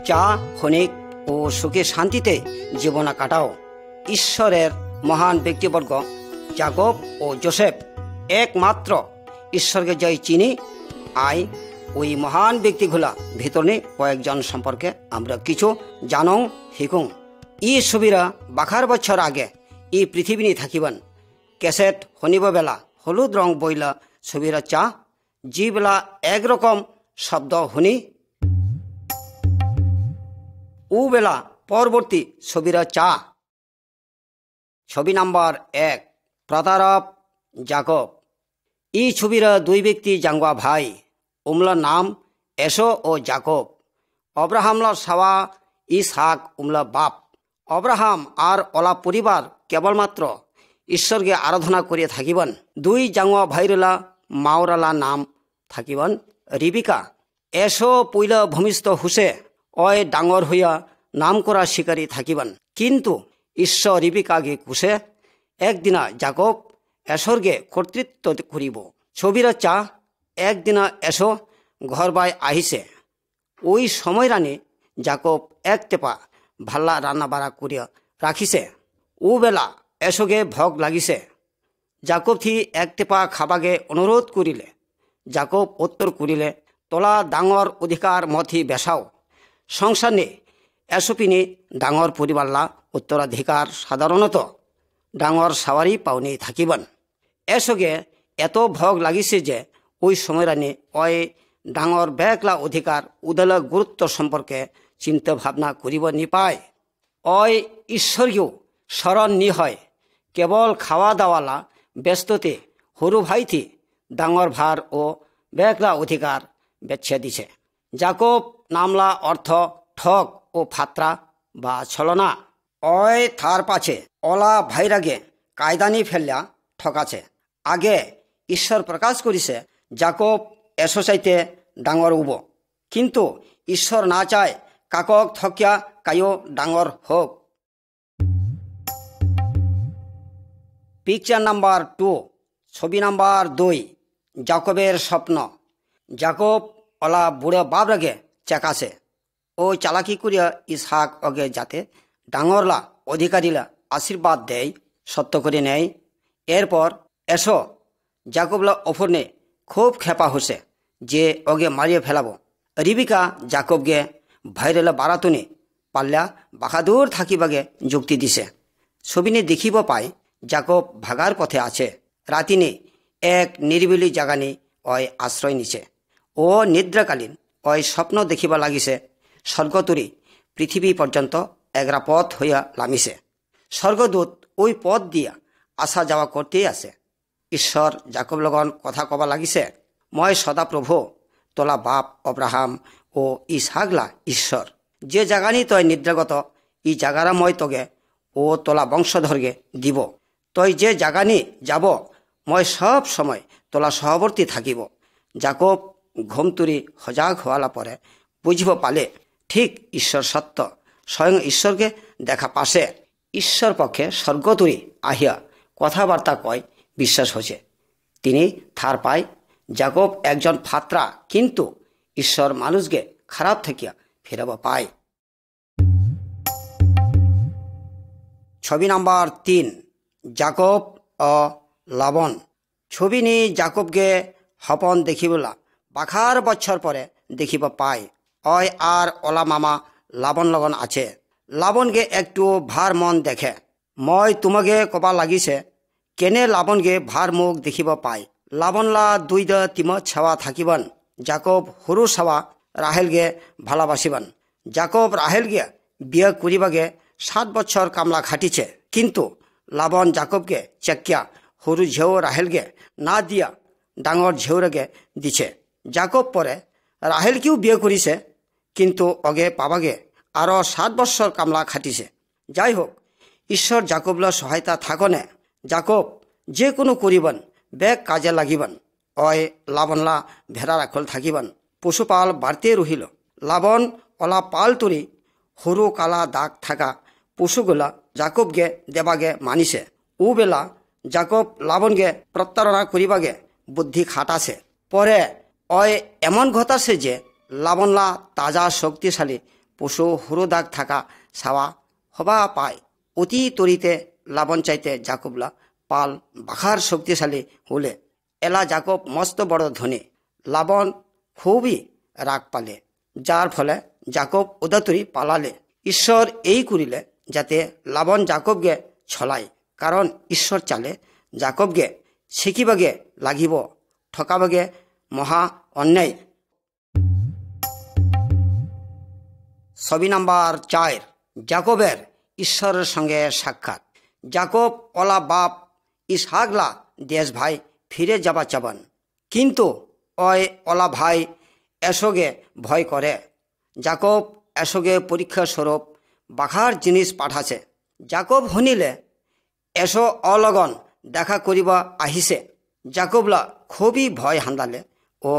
চা ক্ষণিক ও সুখে শান্তিতে জীবন কাটাও। ঈশ্বরের মহান ব্যক্তিবর্গ যাকব ও জোসেফ একমাত্র ঈশ্বরকে জয় চিনি। আই ওই মহান ব্যক্তিগুলা ভিতরে কয়েকজন সম্পর্কে আমরা কিছু জানং শিকুং। ই ছবিরা বাখার বছর আগে ই পৃথিবী থাকিবেন। ক্যাসেট শুনিব বেলা হলুদ রং বইলা ছবিরা চা যি বেলা একরকম শব্দ শুনি ও বেলা পরবর্তী ছবিরা চা। ছবি নাম্বার 1 প্রতারক যাকব। ই ছবিরা দুই ব্যক্তি জাঙ্গুয়া ভাই উমলা নাম এসো ও যাকব। অব্রাহামলা সাওয়া ইসহাক উমলা বাপ। অব্রাহাম আর ওলা পরিবার কেবলমাত্র ঈশ্বরকে আরাধনা করিয়া থাকিবেন। দুই জাঙ্গুয়া ভাইরলা মাওরালা নাম থাকিবেন রিবিকা। এসো পৈলা ভূমিষ্ঠ হুসে অয় ডাঙর হইয়া নাম করা শিকারী থাকিবেন। কিন্তু ঈশ্বর রিবিকাকে কুশে একদিনা যাকব এসরকে কর্তৃত্ব করিব। ছবিরা চা একদিনা এসো ঘর বাই আহিছে। ওই সময় রানে যাকব এক টেপা ভাল্লা রান্না বাড়া করিয়া রাখিছে। ও বেলা এসোকে ভোগ লাগিছে। যাকব থি এক টেপা খাবাকে অনুরোধ করিলে যাকব উত্তর করিলে তোলা ডাঙর অধিকার মথি বেসাও। সংসারে এসপিনি ডাঙর পরিবারলা উত্তরাধিকার সাধারণত ডাঙর সাওয়ারি পাওনি থাকিবেন। এসগে এত ভোগ লাগিছে যে ওই সময়রানি ওই ডাঙর বেগলা অধিকার উদল গুরুত্ব সম্পর্কে চিন্তা ভাবনা করিব নি পায়। ওই ঈশ্বরকেও স্মরণ নি হয়। কেবল খাওয়া দাওয়ালা ব্যস্ততে সরু ভাইথি ডাঙর ভার ও বেগলা অধিকার বেছে দিছে। যাকব নামলা অর্থ ঠক ও ফাত্রা বা ছলনা। অয় থার পাছে অলা ভাইরাগে কায়দানি ফেললা ঠকাছে। আগে ঈশ্বর প্রকাশ করিছে যাকব এসো চাইতে ডাঙর উব। কিন্তু ঈশ্বর না চায় কাকক থকিয়া কায়ো ডাঙর হোক। পিকচার নাম্বার 2 ছবি নাম্বার 2 যাকবের স্বপ্ন। যাকব অলা বুড়ো বাবরাগে চেকাছে ও চালাকি করিয়া ইসহাক অগে যাতে ডাঙরলা অধিকারীলা আশীর্বাদ দেয় সত্য করে নেয়। এরপর এসো যাকবলা অফরনে খুব খেপা হসে যে অগে মারিয়ে ফেলাবো। রিবিকা যাকবকে ভাইরেলা বারাতনে পাল্লা বাহাদুর থাকিবাগে যুক্তি দিছে। ছবিনে দেখিব পায় যাকব ভাগার পথে আছে। রাতিনে এক নিরিবিলি জাগানে ওই আশ্রয় নিছে। ও নিদ্রাকালীন ওই স্বপ্ন দেখিবা লাগিছে স্বর্গতুরি পৃথিবী পর্যন্ত এগরা পথ হইয়া লামিছে। স্বর্গদূত ওই পথ দিয়া আসা যাওয়া করতেই আছে। ঈশ্বর যাকব লগন কথা কবা লাগিছে, মই সদাপ্রভু তোলা বাপ অব্রাহাম ও ইসহাকলা ঈশ্বর। যে জাগানি তই নিদ্রাগত ই জাগারা মই তোগে ও তোলা বংশধরকে দিব। তই যে জাগানি যাব মই সব সময় তোলা সহবর্তী থাকিব। যাকব ঘুমতুরি সজাগ হওয়ালা পরে বুঝব পালে ঠিক ঈশ্বর সত্য। স্বয়ং ঈশ্বরকে দেখা পাশে ঈশ্বর পক্ষে স্বর্গতুরি আহিয়া কথাবার্তা কয় বিশ্বাস হচ্ছে। তিনি থার পায় যাকব একজন ফাত্রা, কিন্তু ঈশ্বর মানুষকে খারাপ থাকিয়া ফেরাব পায়। ছবি নাম্বার 3 যাকব ও লাবন। ছবি নি যাকবকে হপন দেখিবলা বাখার বছর পরে দেখিব পায়। অয় আর ওলা মামা লাবন লগন আছে। লাবনকে একটু ভার মন দেখে। মই তোমাকে কবা লাগিছে কেনে লাবনকে ভার মুখ দেখিব পায়। লাবনলা দুই তিম ছাওয়া থাকিবেন। যাকব সরু ছাওয়া রাহেলকে ভালোবাসিবেন। যাকব রাহেলকে বিয়ে করিবাগে 7 বছর কামলা খাটিছে, কিন্তু লাবন যাকবকে চেকিয়া সরু ঝেউ রাহেলকে না দিয়া ডাঙর ঝেউরকে দিছে। যাকব পরে রাহেলকেও বিয়ে করিছে, কিন্তু অগে পাবাগে আরও 7 বছর কামলা খাটিছে। যাই হোক, ঈশ্বর যাকবলা সহায়তা থাকনে যাকব যে কোনো করিবেন বেগ কাজে লাগিবেন। অয় লাবনলা ভেড়া রাখল থাকিবেন। পশুপাল বাড়তে রহিল। লাবন অলা পাল তুরি সরু কালা দাগ থাকা পশুগুলা যাকবকে দেবাগে মানিছে। ও বেলা যাকব লাবনকে প্রত্যারণা করিবাগে বুদ্ধি খাটাছে। পরে অয় এমন ঘটাছে যে লাবনলা তাজা শক্তিশালী পশু হুরো দাগ থাকা ছাওয়া হবা পায়। অতি তরিতে লাবণ চাইতে জাকবলা পাল বাখার শক্তিশালী হলে এলা জাকব মস্ত বড় ধনী। লাবণ খুবই রাগ পালে, যার ফলে জাকব উদাতুরি পালালে। ঈশ্বর এই করিলে যাতে লাবণ জাকবকে ছলায়, কারণ ঈশ্বর চালে জাকবকে শিখিবাগে লাগিব, ঠকাবাগে মহা অন্যায়। ছবি নাম্বার 4, জাকবের ঈশ্বরের সঙ্গে সাক্ষাৎ। জাকব ওলা বাপ ইসহাকলা দেশ ভাই ফিরে যাবা চাবান, কিন্তু ওই ওলা ভাই এসোগে ভয় করে। জাকব এসোগে পরীক্ষা স্বরূপ বাখার জিনিস পাঠাছে। জাকব শুনিলে এসো অলগন দেখা করিবা আহিছে। জাকবলা খুবই ভয় হান্দালে ও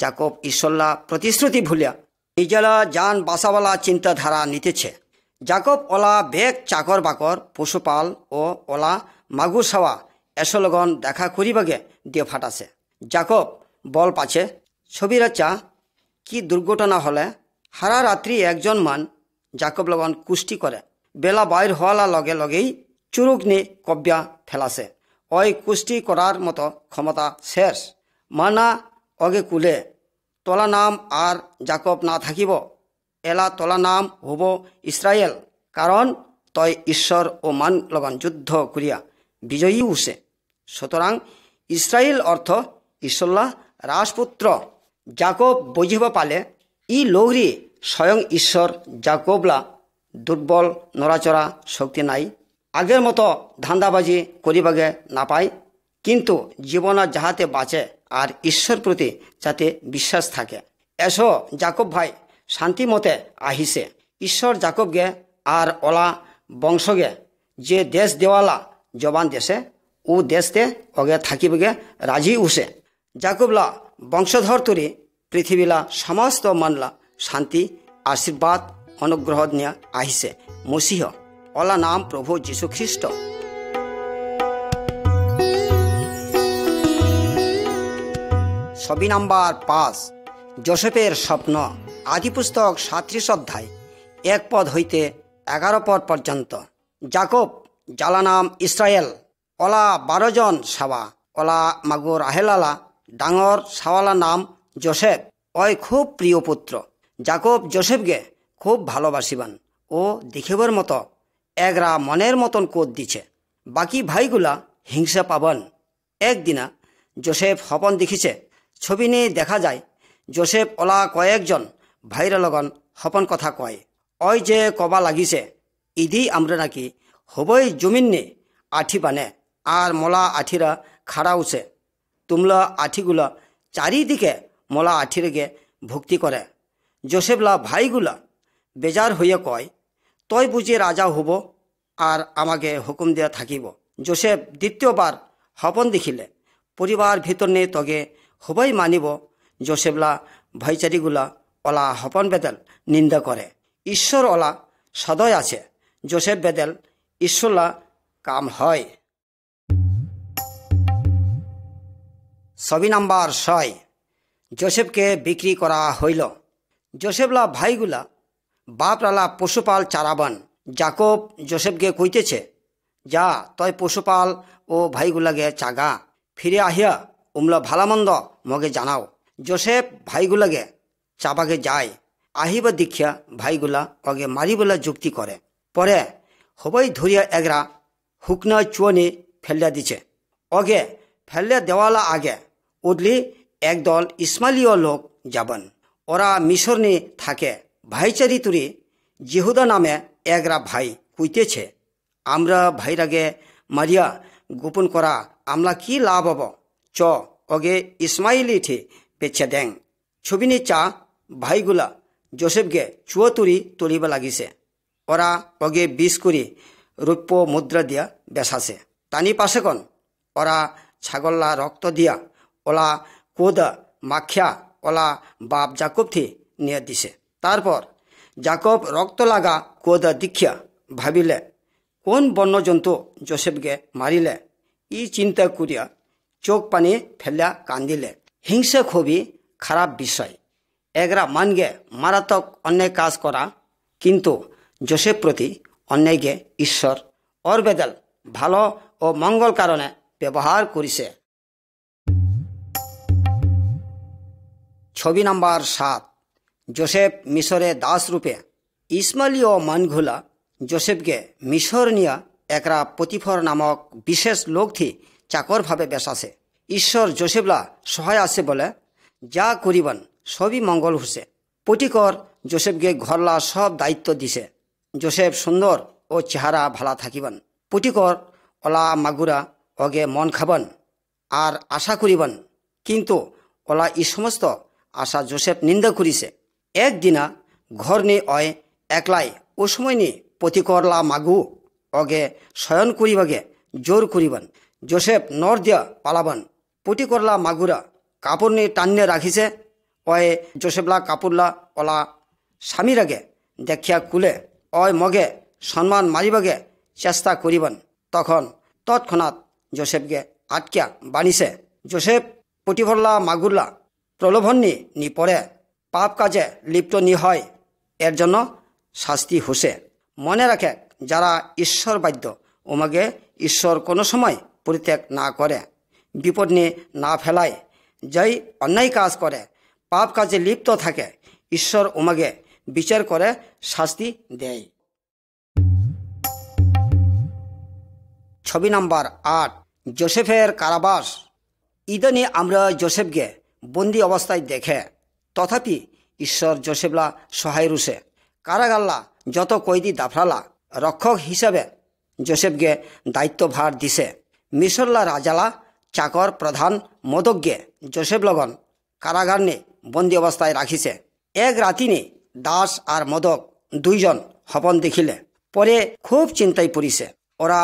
জাকব ঈশ্বরলা প্রতিশ্রুতি ভুলিয়া নিজেরা যান বাসাওয়ালা চিন্তাধারা নিতেছে। জাকব ওলা বেগ চাকর বাকর পশুপাল ও ওলা মাগুর সাওয়া এসলগন দেখা করিবাগে দিয়ে ফাটাছে। জাকব বল পাছে ছবিরা চা কি দুর্ঘটনা হলে হারা রাত্রি একজন মান জাকব লগন কুষ্টি করে। বেলা বাইর হওয়ালা লগে লগেই চুরুক নি কব্যা ফেলাছে। ওই কুষ্টি করার মতো ক্ষমতা শেষ। মানা অগে কুলে তোলা নাম আর জাকব না থাকিব, এলা তোলা নাম হব ইসরায়েল, কারণ তই ঈশ্বর ও মান লগন যুদ্ধ করিয়া বিজয়ী উসে। সুতরাং ইসরায়েল অর্থ ঈশ্বরলা রাজপুত্র। জাকব বুঝিব পালে ই লৌরি স্বয়ং ঈশ্বর জাকবলা দুর্বল নড়াচড়া শক্তি নাই, আগের মতো ধান্দাবাজি করিবাগে না পায়, কিন্তু জীবন যাহাতে বাঁচে আর ঈশ্বর প্রতি যাতে বিশ্বাস থাকে। এসো জাকব ভাই শান্তি মতে আহিছে। ঈশ্বর জাকবগে আর ওলা বংশগে যে দেশ দেওয়ালা জবান দেশে ও দেশতে অগে থাকিবগে রাজি উসে। জাকবলা বংশধর তরি পৃথিবীলা সমস্ত মানলা শান্তি আশীর্বাদ অনুগ্রহ নিয়ে আহিছে। মসিহ ওলা নাম প্রভু যীশু খ্রিস্ট। ছবি নাম্বার 5, যোসেফের স্বপ্ন। আদি পুস্তক 37 অধ্যায় 1 পদ হইতে 11 পদ পর্যন্ত। জাকব জালা নাম ইসরায়েল, ওলা 12 জন সাওয়া, ওলা মাগুর আহেলালা ডাঙর সাওয়ালা নাম যোসেফ। ওই খুব প্রিয় পুত্র। জাকব যোসেফকে খুব ভালোবাসিবান ও দেখিবার মতো একরা মনের মতন কোদ দিছে। বাকি ভাইগুলা হিংসা পাবন। একদিনা যোসেফ হপন দেখিছে। ছবি নিয়ে দেখা যায় যোসেফ ওলা কয়েকজন ভাইরা লগন হপন কথা কয়। ওই যে কবা লাগিছে ইদি আমরা নাকি হবই জমিন নে আঠি বানে আর মোলা আঠিরা খাড়া উছে। তুমলা আঠিগুলা চারিদিকে মোলা আঠিরেগে ভক্তি করে। যোসেফলা ভাইগুলা বেজার হইয়া কয়, তই বুঝি রাজা হব আর আমাকে হুকুম দিয়া থাকিব। যোসেফ দ্বিতীয়বার হপন দেখিলে পরিবার ভিতর নিয়ে তগে হবাই মানিব। যোসেফলা ভাইচারিগুলা ওলা হপন বেদেল নিন্দা করে। ঈশ্বর ওলা সদয় আছে। যোসেফ বেদেল ঈশ্বরলা কাম হয়। ছবি নাম্বার 6, যোসেফকে বিক্রি করা হইল। যোসেফলা ভাইগুলা বাপরালা পশুপাল চারাবান। জাকব যোসেফকে কইতেছে, যা তয় পশুপাল ও ভাইগুলাগে চাগা, ফিরে আহিয়া উমলা ভালামন্দ মগে জানাও। যোসেফ ভাইগুলাগে চাবাগে যায়। আহিবা দীক্ষা ভাইগুলা অগে মারিবলা যুক্তি করে। পরে হবাই ধরিয়া এগরা হুকনা চুয়নি ফেলিয়া দিছে। অগে ফেলিয়া দেওয়ালা আগে উঠলি একদল ইসমাইলীয় লোক যাবেন। ওরা মিশরনি থাকে। ভাইচারি তুরি জিহুদা নামে একরা ভাই কইতেছে, আমরা ভাইরাগে মারিয়া গোপন করা আমলা কি লাভ হব, চ অগে ইসমাইলি ঠি পেছে দেং। ছবিনি চা ভাইগুলা যোসেফকে চুয়তুরি তুলিবা লাগিছে। ওরা অগে 20 করি রৌপ্য মুদ্রা দিয়া বেসাছে। তানি পাশে কন ওরা ছাগল্লা রক্ত দিয়া ওলা কোদা মাখিয়া ওলা বাপ জাকব থি নিয়ে দিছে। তারপর জাকব রক্ত লাগা কোদা দীক্ষা ভাবিলে কোন বন্যজন্তু যোসেফকে মারিলে। ই চিন্তা করিয়া চোখ পানি ফেলিয়া কান্দিলে। হিংসা খুবই খারাপ বিষয়। এগরা মানগে মারাত্মক অন্যায় কাজ করা কিন্তু জোসেফ প্রতি অন্যায়কে ঈশ্বর ওর বেদল ভালো ও মঙ্গল কারণে ব্যবহার করিছে। ছবি নাম্বার 7। জোসেফ মিশরে দাস রূপে। ইসমাইলীয় মানঘুলা জোসেফকে মিশর নিয়া একরা পতিফর নামক বিশেষ লোক থি চাকরভাবে বেসাছে। ঈশ্বর জোসেফলা সহায় আছে বলে যা করিবান সবই মঙ্গল হুসে। পটিকর জোসেফকে ঘরলা সব দায়িত্ব দিছে। জোসেফ সুন্দর ও চেহারা ভালা থাকিবান। পটিকর ওলা মাগুরা ওগে মন খাবান আর আশা করিবান, কিন্তু ওলা এই সমস্ত আশা জোসেফ নিন্দা করিছে। একদিনা ঘর নি অয় একলাই ও সময় নি পতিকরলা মাগু ওগে শয়ন করিবাগে জোর করিবান। জোসেফ নর দিয়া পালাবান। পটিকরলা মাগুরা কাপড় নি টান্নে রাখিছে। অয় জোসেফলা কাপড়লা ওলা স্বামীর আগে দেখিয়া কুলে অয় মগে সম্মান মারিবাগে চেষ্টা করিবান। তখন তৎক্ষণাৎ জোসেফকে আটকিয়া বানিছে। জোসেফ পটিফরলা মাগুরলা প্রলোভন নি পড়ে পাপ কাজে লিপ্ত নি হয়, এর জন্য শাস্তি হুসে। মনে রাখে, যারা ঈশ্বর বাধ্য ওমাগে ঈশ্বর কোনো সময় পরিত্যাগ না করে, বিপদ নিয়ে না ফেলায়, যাই অন্যায় কাজ করে, পাপ কাজে লিপ্ত থাকে, ঈশ্বর ওমাগে বিচার করে শাস্তি দেয়। ছবি নাম্বার 8। জোসেফের কারাবাস। ইদানি আমরা জোসেফকে বন্দি অবস্থায় দেখে, তথাপি ঈশ্বর জোসেফলা সহায় রুসে। কারাগাল্লা যত কয়েদি দাফরালা রক্ষক হিসাবে জোসেফকে দায়িত্বভার দিছে। মিশরলা রাজালা চাকর প্রধান মদককে জোসেফ লগন কারাগার নে বন্দি অবস্থায় রাখিছে। এক রাতিনে দাস আর মদক দুইজন হপন দেখিলে, পরে খুব চিন্তায় পড়িছে। ওরা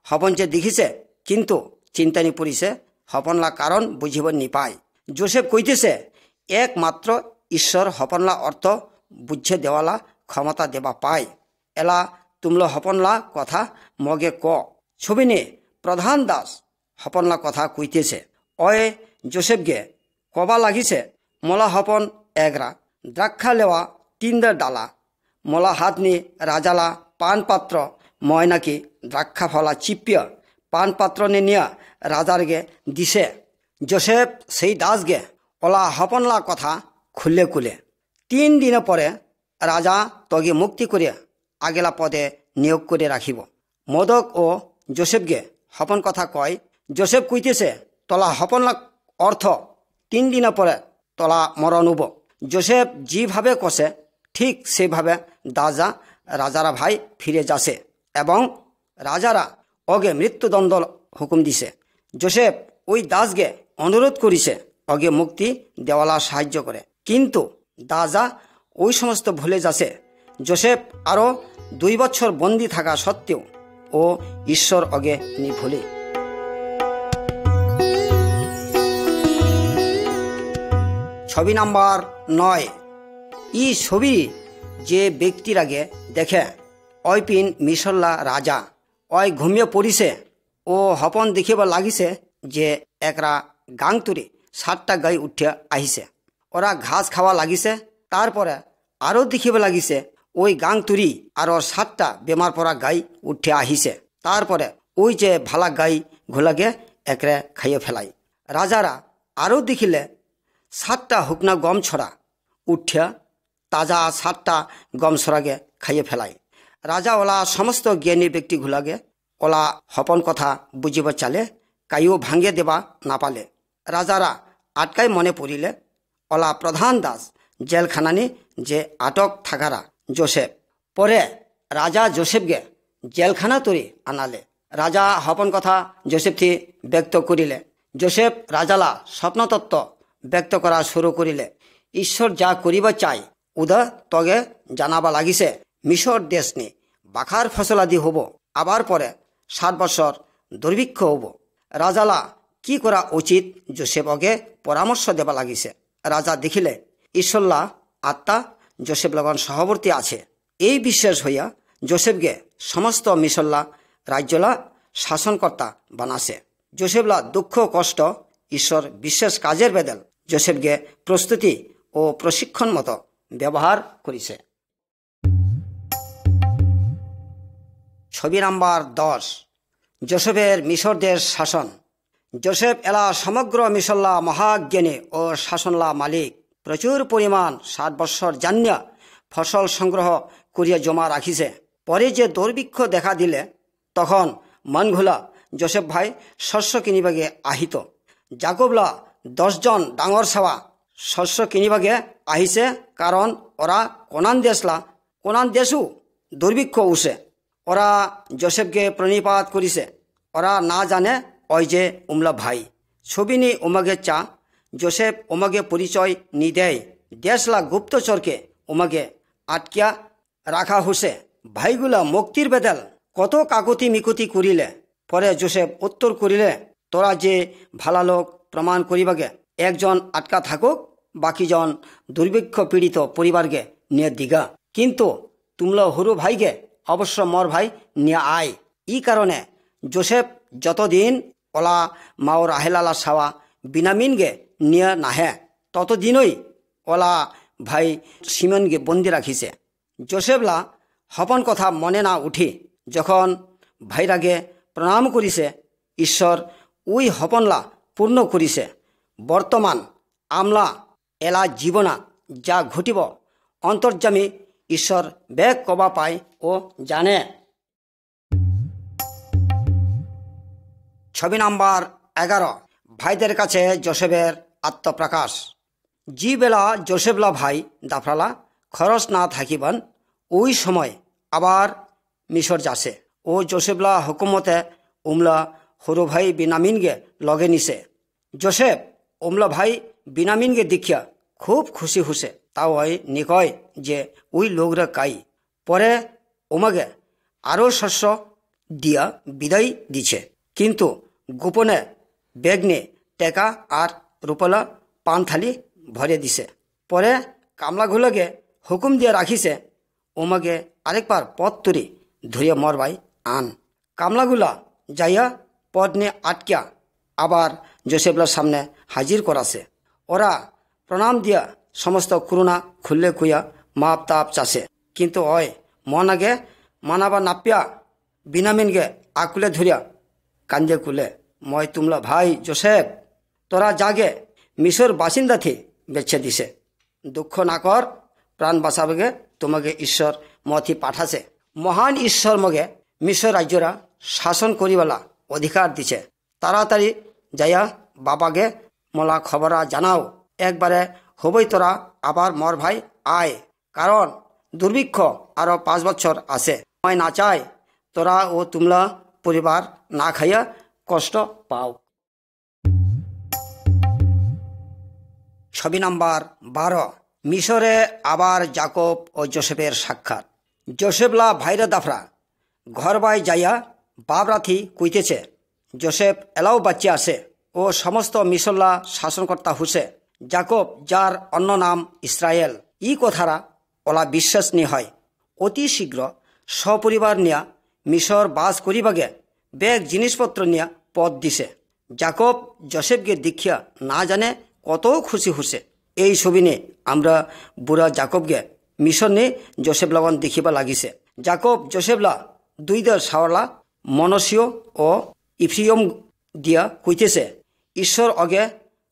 হপন যে দেখিছে, কিন্তু চিন্তানি পড়িছে, হপনলা কারণ বুঝিব নি পায়। জোসেফ কইতেছে, একমাত্র ঈশ্বর হপনলা অর্থ বুঝে দেওয়ালা ক্ষমতা দেবা পায়। এলা তুমলো হপনলা কথা মগে ক। ছবি নে প্রধান দাস হপনলা কথা কইতেছে। অয়ে জোসেফকে কবা লাগিছে, মলা হপন এগরা দ্রাক্ষা লেওয়া 3 ডালা, মলা হাত নি রাজালা পান পাত্র ময়নাকি দ্রাক্ষা ফলা চিপিয়া পান পাত্র নিয়া রাজারগে দিছে। জোসেফ সেই দাসগে ওলা হপনলা কথা খুলে কুলে 3 দিন পরে রাজা তগে মুক্তি করিয়া আগেলা পদে নিয়োগ করে রাখিব। মদক ও জোসেফকে হপন কথা কয়। জোসেফ কইতেছে, তলা হপনলা অর্থ 3 দিন পরে তলা মরণ উব। জোসেফ যেভাবে কষে ঠিক সেভাবে দাজা রাজারা ভাই ফিরে যাচ্ছে এবং রাজারা অগে মৃত্যুদণ্ড হুকুম দিছে। জোসেফ ওই দাসকে অনুরোধ করিছে অগে মুক্তি দেওয়ালা সাহায্য করে, কিন্তু দাজা ওই সমস্ত ভুলে যাচ্ছে। জোসেফ আরও 2 বছর বন্দি থাকা সত্ত্বেও ও ঈশ্বর অগে নি ভুলে। ছবি নাম্বার 9। ই ছবি যে ব্যক্তির আগে দেখে ওই পিন মিশরলা রাজা ওই ঘুমিয়ে পড়িছে ও হপন দেখিব লাগিছে যে একরা গাং তুরি 7টা গাই উঠিয়া আহিছে। ওরা ঘাস খাওয়া লাগিছে। তারপরে আরও দেখিব লাগিছে ওই গাং তুরি আর 7টা বেমার পড়া গাই উঠিয়া আহিছে। তারপরে ওই যে ভালা গাই ঘোলাগে একরে খাইয়ে ফেলাই। রাজারা আরও দেখিলে 7টা হুকনা গম ছড়া উঠিয়া তাজা 7টা গম ছড়াগে খাইয়ে ফেলাই। রাজা ওলা সমস্ত জ্ঞানী ব্যক্তি ঘোলাগে ওলা হপন কথা বুঝিব চালে, কাইও ভাঙিয়ে দেবা না পালে। রাজারা আটকাই মনে পড়িলে ওলা প্রধান দাস জেলখানানি যে আটক থাকারা জোসেফ। পরে রাজা জোসেফকে জেলখানা তরি আনালে। রাজা হপন কথা জোসেফ থি ব্যক্ত করিলে। জোসেফ রাজালা স্বপ্নতত্ত্ব ব্যক্ত করা শুরু করিলে। ঈশ্বর যা করিবা চাই উদা তগে জানাবা লাগিছে। মিশর দেশ নি বাখার ফসলাদি হব, আবার পরে 7 বছর দুর্ভিক্ষ হব। রাজালা কি করা উচিত জোসেফকে পরামর্শ দেবা লাগিছে। রাজা দেখিলে ঈশ্বরলা আত্মা জোসেফ লগন সহবর্তী আছে। এই বিশ্বাস হইয়া জোসেফকে সমস্ত মিশরলা রাজ্যলা শাসনকর্তা বানাছে। জোসেফলা দুঃখ কষ্ট ঈশ্বর বিশেষ কাজের বেদল জোসেফকে প্রস্তুতি ও প্রশিক্ষণ মতো ব্যবহার করিছে। ছবি নাম্বার 10, যোসেফের মিশর দেশ শাসন। যোসেফ এলা সমগ্র মিশরলা মহাজ্ঞানী ও শাসনলা মালিক। প্রচুর পরিমাণ 7 বৎসর জান্য ফসল সংগ্রহ করিয়া জমা রাখিছে। পরে যে দুর্ভিক্ষ দেখা দিলে তখন মনঘোলা যোসেফ ভাই শস্য কিনিবাগে আহিত। জাকবলা 10 জন ডাঙর সাবা শস্য কিনিবাগে আহিছে, কারণ ওরা কোনান দেশও দুর্ভিক্ষ উঠছে। ওরা যোসেফকে প্রণিপাত করিছে। ওরা না জানে ওই যে উমলা ভাই। ছবি নি উমাগে চা যোসেফ উমাগে পরিচয় নি দেয়। দেশলা গুপ্তচরকে উমাগে আটকিয়া রাখা হসে। ভাইগুলা মুক্তির বেদাল কত কাকুতি মিকুতি করিলে। পরে যোসেফ উত্তর করিলে, তোরা যে ভালা লোক প্রমাণ করিবাগে একজন আটকা থাকুক, বাকিজন দুর্ভিক্ষ পীড়িত পরিবারকে নিয়ে দিগা। কিন্তু তুমলা হরু ভাইকে অবশ্য মর ভাই নিয়ে আয়। ই কারণে যোসেফ যতদিন ওলা মাও রাহেলালা সাওয়া বিনামিনকে নিয়ে নাহে ততদিনই ওলা ভাই সিমনকে বন্দি রাখিছে। যোসেফলা হপন কথা মনে না উঠি যখন ভাইরাগে প্রণাম করিছে, ঈশ্বর উই হপনলা পূর্ণ করিছে। বর্তমান আমলা এলা জীবনা যা ঘটিব অন্তর্যামী ঈশ্বর বেগ কবা পায় ও জানে। ছবি নাম্বার 11, ভাইদের কাছে যোসেফের আত্মপ্রকাশ। জি বেলা যোসেফলা ভাই দাফরালা খরচ না থাকিবেন ওই সময় আবার মিশর যাছে। ও যোসেফলা হুকুমতে উমলা হরু ভাই বিনামিনকে লগে নিছে। যোসেফ উমলা ভাই বিনামিনকে দেখিয়া খুব খুশি হুসে। তাও ওই নিকয় যে ওই লোকরা কাই। পরে ওমাগে আরও শস্য দিয়া বিদায় দিছে, কিন্তু গোপনে বেগনে টেকা আর রূপলা পান থালি ভরে দিছে। পরে কামলাগুলোকে হুকুম দিয়ে রাখিছে, ওমাগে আরেকবার পথ তুরি ধরিয়া মরবাই আন। কামলাগুলা যাইয়া পথ নিয়ে আটকিয়া আবার যোসেফলার সামনে হাজির করাছে। ওরা প্রণাম দিয়া সমস্ত করুণা খুললে কুইয়া মাপ তাপ চাষে। কিন্তু ওই মন আগে মানাবা নাপিয়া বিনামিনকে আকুলে ধরিয়া কান্দে কুলে, মই তুমলা ভাই যোসেফ, তোরা জাগে মিশর বাসিন্দা থি বেছে দিছে। দুঃখ না কর, প্রাণ বাঁচাবে তোমাকে ঈশ্বর মথি পাঠাছে। মহান ঈশ্বর মগে মিশর রাজ্যরা শাসন করিবালা অধিকার দিছে। তাড়াতাড়ি যাইয়া বাবাকে মোলা খবরা জানাও, একবারে হবই তোরা আবার মর ভাই আয়, কারণ দুর্ভিক্ষ আরো 5 বছর আছে। মই না চাই তোরা ও তুমলা পরিবার না খাইয়া কষ্ট পাও। ছবি নাম্বার 12, মিশরে আবার জাকব ও যোসেফের সাক্ষাৎ। যোসেফলা ভাইরা দাফরা ঘর বাই যাইয়া বাবরাথি কইতেছে। যোসেফ এলাও বাচ্চা আছে ও সমস্ত মিশরলা শাসনকর্তা হুসে। জাকব যার অন্য নাম ইসরায়েল। ই কথারা ওলা বিশ্বাসনী হয়। অতি শীঘ্র সপরিবার নিয়া মিশর বাস করিবাগে বেগ জিনিসপত্র নিয়া পথ দিছে। জাকব যোসেফকে দেখিয়া না জানে কত খুশি হুসে। এই ছবি নিয়ে আমরা বুড়া জাকবকে মিশর নিয়ে যোসেফ লগন দেখিবা লাগিছে। জাকব যোসেফলা 2 দের সাওয়ালা মনসীয় ও ইফ্রিয়ম দিয়া কইতেছে, ঈশ্বর অগে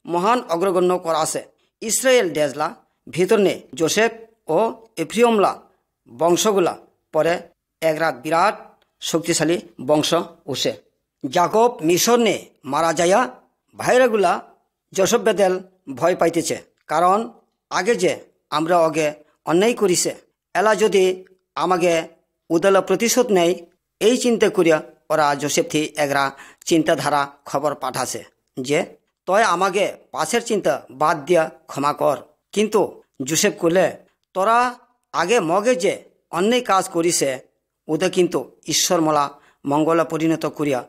মহান অগ্রগণ্য করা আছে। ইসরায়েল দেশলা ভিতর নে যোসেফ ও ইফ্রিয়মলা বংশগুলা পরে একরা বিরাট শক্তিশালী বংশ উঠে। জাকব মিশর নে মারা যাইয়া ভাইরাগুলা যোসেফ বেদেল ভয় পাইতেছে, কারণ আগে যে আমরা অগে অন্যায় করিছে, এলা যদি আমাকে উদলা প্রতিশোধ নেই এই চিন্তা করিয়া ওরা যোসেফ থি একরা চিন্তাধারা খবর পাঠাছে যে তয় আমাকে পাশের চিন্তা বাদ দিয়া ক্ষমা কর। কিন্তু যোসেফ কইলে, তোরা আগে মগে যে অন্যায় কাজ করিছে ওদের কিন্তু ঈশ্বর মলা মঙ্গলা পরিণত করিয়া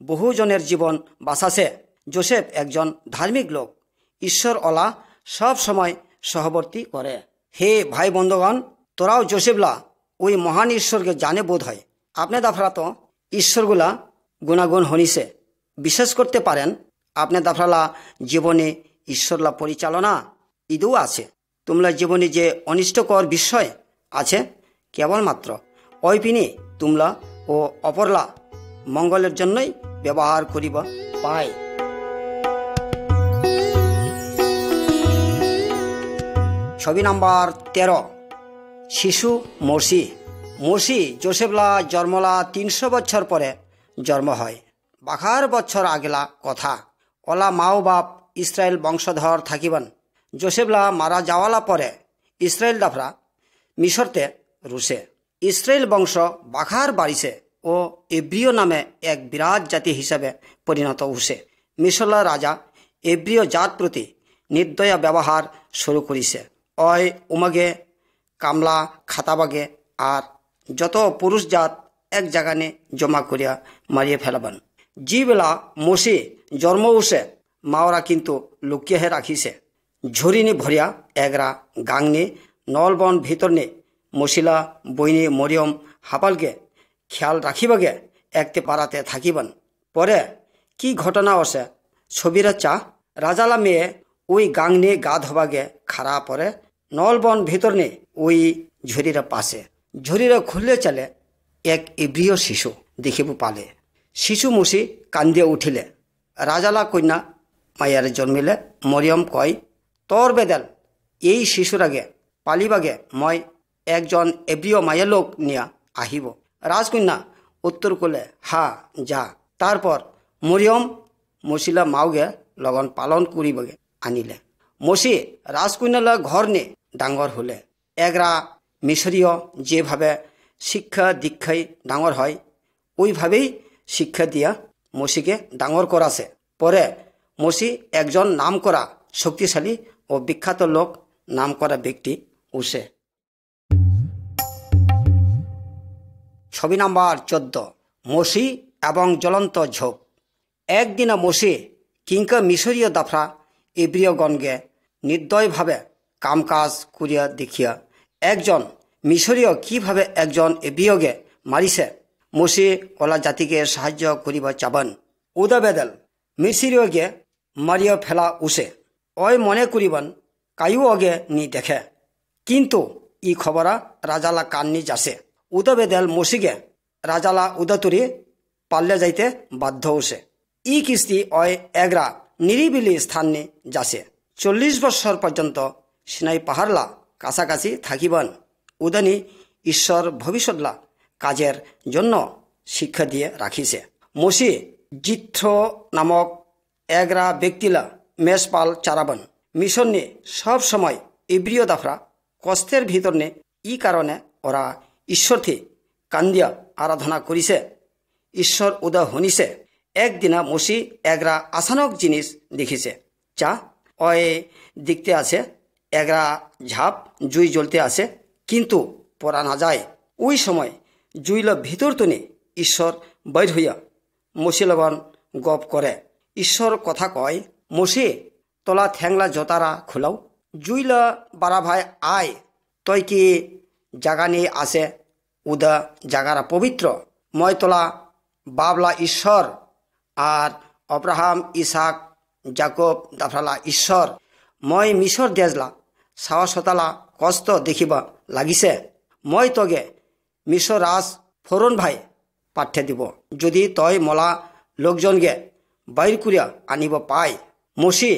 বহুজনের জীবন বাঁচাছে। যোসেফ একজন ধার্মিক লোক, ঈশ্বর অলা সব সময় সহবর্তী করে। হে ভাই বন্ধুগণ, তোরাও যোসেফলা ওই মহান ঈশ্বরকে জানে বোধ হয়। আপনি দাফরা তো ঈশ্বরগুলা গুণাগুণ হনিছে বিশ্বাস করতে পারেন। আপনি দাফরালা জীবনে ঈশ্বরলা পরিচালনা ইদু আছে। তোমরা জীবনে যে অনিষ্টকর বিষয় আছে কেবলমাত্র ওই পিনে তোমরা ও অপরলা মঙ্গলের জন্যই ব্যবহার করিব পায়। ছবি নাম্বার 13, শিশু মসি। মসি জোসেফলা জন্মলা 300 বছর পরে জন্ম হয়। বাখার বছর আগেলা কথা, ওলা মাও বাপ ইসরায়েল বংশধর থাকিবেন। জোসেফলা মারা যাওয়ালা পরে ইসরায়েল দাফরা মিশরতে রুসে। ইসরায়েল বংশ বাখার বাড়িছে ও এব্রিয় নামে এক বিরাট জাতি হিসাবে পরিণত হয়েছে। মিশরলা রাজা এব্রিয় জাত প্রতি নির্দয়া ব্যবহার শুরু করিছে। অয় উমাগে কামলা খাতাবাগে আর যত পুরুষ জাত এক জাগানে জমা করিয়া মারিয়ে ফেলাবেন। যে বেলা মসি জন্ম উসে মাওরা কিন্তু লুকিয়ে রাখিছে। ঝুরিনি ভরিয়া এগরা গাংনি নলবন ভিতর নে মশিলা বইনি মরিয়ম হাপালকে খেয়াল রাখিবাগে একতে পাড়াতে থাকিবেন। পরে কি ঘটনা আছে ছবিরা চা রাজালা মেয়ে ওই গাংনি গা ধোবাগে খাড়া পরে নলবন ভিতর নে ওই ঝুরিরা পাশে। ঝুরিরা খুললে চলে এক ইব্রিয় শিশু দেখিব পালে। শিশু মুসি কান্দিয়া উঠিলে। রাজালা কন্যা মাইয়ারে জন্মিলে মরিয়ম কয়, তোর বেদেল এই শিশুর আগে পালিবাগে মই একজন এব্রিয় মায়ের লোক নিয়া আহিব। রাজকন্যা উত্তর করলে, হা যা। তারপর মরিয়ম মসিলা মাওগে লগন পালন করিবগে আনিলে। মসি রাজকন্যালা ঘর নে ডাঙর হলে। এগরা মিশরীয় যেভাবে শিক্ষা দীক্ষায় ডাঙর হয় ওইভাবেই শিক্ষা দিয়া মসিকে ডাঙর করাছে। পরে মসি একজন নাম করা শক্তিশালী ও বিখ্যাত লোক নাম করা ব্যক্তি উসে। ছবি নাম্বার 14, মসি এবং জ্বলন্ত ঝোপ। একদিনা মসি কিংকা মিশরীয় দাফরা ইব্রিয়গণকে নির্দয়ভাবে কামকাজ করিয়া দেখিয়া একজন মিশরীয় কিভাবে একজন ইব্রিয়কে মারিছে মসি ওলা জাতিকে সাহায্য করিবা চাবান। উদা বেদল মিশরীয়কে মারিয়া ফেলা উসে। ওই মনে করিবান কায়ু অগে নি দেখে, কিন্তু ই খবরা রাজালা কান্নি যাসে। উদা বেদল মসিকে রাজালা উদাতুরি পাল্লে যাইতে বাধ্য উসে। ই কিস্তি ওই এগরা নিরিবিলি স্থানে যাসে। 40 বছর পর্যন্ত সিনাই পাহাড়লা কাছাকাছি থাকিবান। উদানি ঈশ্বর ভবিষ্যৎলা কাজের জন্য শিক্ষা দিয়ে রাখিছে। মসি জিথ্র নামক এগরা ব্যক্তিলা মেষপাল চারাবান। মিশন নে সব সময় ইব্রিয় দাফরা কষ্টের ভিতর নে ই কারণে ওরা ঈশ্বরকে কান্দিয়া আরাধনা করিছে। ঈশ্বর উদা হনিছে। একদিনা মসি এগরা আসানক জিনিস দেখিছে। চা ওই দেখতে আছে এগরা ঝাপ জুই জ্বলতে আছে, কিন্তু পরা না যায়। ওই সময় জুইল ভিতর তনে ঈশ্বর বাইর হইয়া মসিলগন গপ করে। ঈশ্বর কথা কয়, মসি তোলা ঠ্যাংলা জোতারা খোলাও। জুইলা বারা ভাই আয়, তই কি জাগা নিয়ে আসে। উদা জাগারা পবিত্র। মই তোলা বাবলা ঈশ্বর আর অব্রাহাম ইসাক জাকব দাফরালা ঈশ্বর। মই মিশর দেজলা সাহসতালা কষ্ট দেখিবা লাগিছে। মই তগে মিশর রাজ ফরন ভাই পাঠ্যে দিব, যদি তই মলা লোকজনকে বাইর করিয়া আনিব পায়। মসি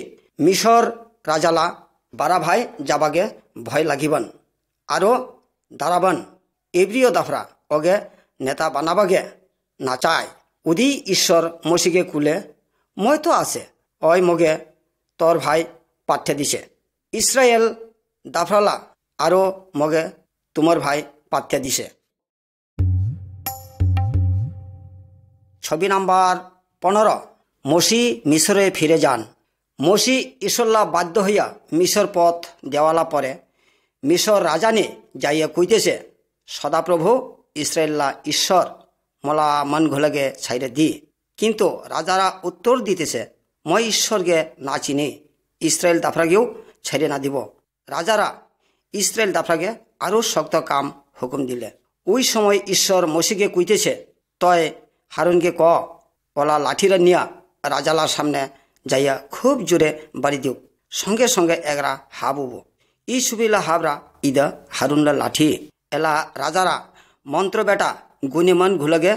মিশর রাজালা বারা ভাই যাবাগে ভয় লাগিবান আরো দাঁড়াবান। এব্রিয় দাফরা ওগে নেতা বানাবাগে না চায়। উদি ঈশ্বর মসিকে কুলে, মই তো আছে, ওই মগে তোর ভাই পাঠ্যে দিছে। ইসরায়েল দাফরালা আরো মগে তোমার ভাই পাঠ্যে দিছে। ছবি নাম্বার 15, মসি মিশরে ফিরে যান। মসি ঈশ্বরলা বাধ্য হইয়া মিশর পথ দেওয়ালা পরে মিশর রাজানে যাইয়া কইতেছে, সদাপ্রভু ইসরায়েল্লা ঈশ্বর মলা মন ঘোলাগে ছাইরে দি। কিন্তু রাজারা উত্তর দিতেছে, মই ঈশ্বরকে না চিনি, ইসরায়েল দাফরাগেও ছেড়ে না দিব। রাজারা ইসরায়েল দাফরাগে আরও শক্ত কাম হুকুম দিলে। ওই সময় ঈশ্বর মসিকে কইতেছে, তয় হারুনকে ক ওলা লাঠিরা নিয়া রাজালার সামনে যাইয়া খুব জোরে বাড়ি দিও। সঙ্গে সঙ্গে এগরা হাব উব। ই সুবিলা হাবরা ইদা হারুনলা লাঠি এলা রাজারা মন্ত্র বেটা গুণিমান ঘুলগে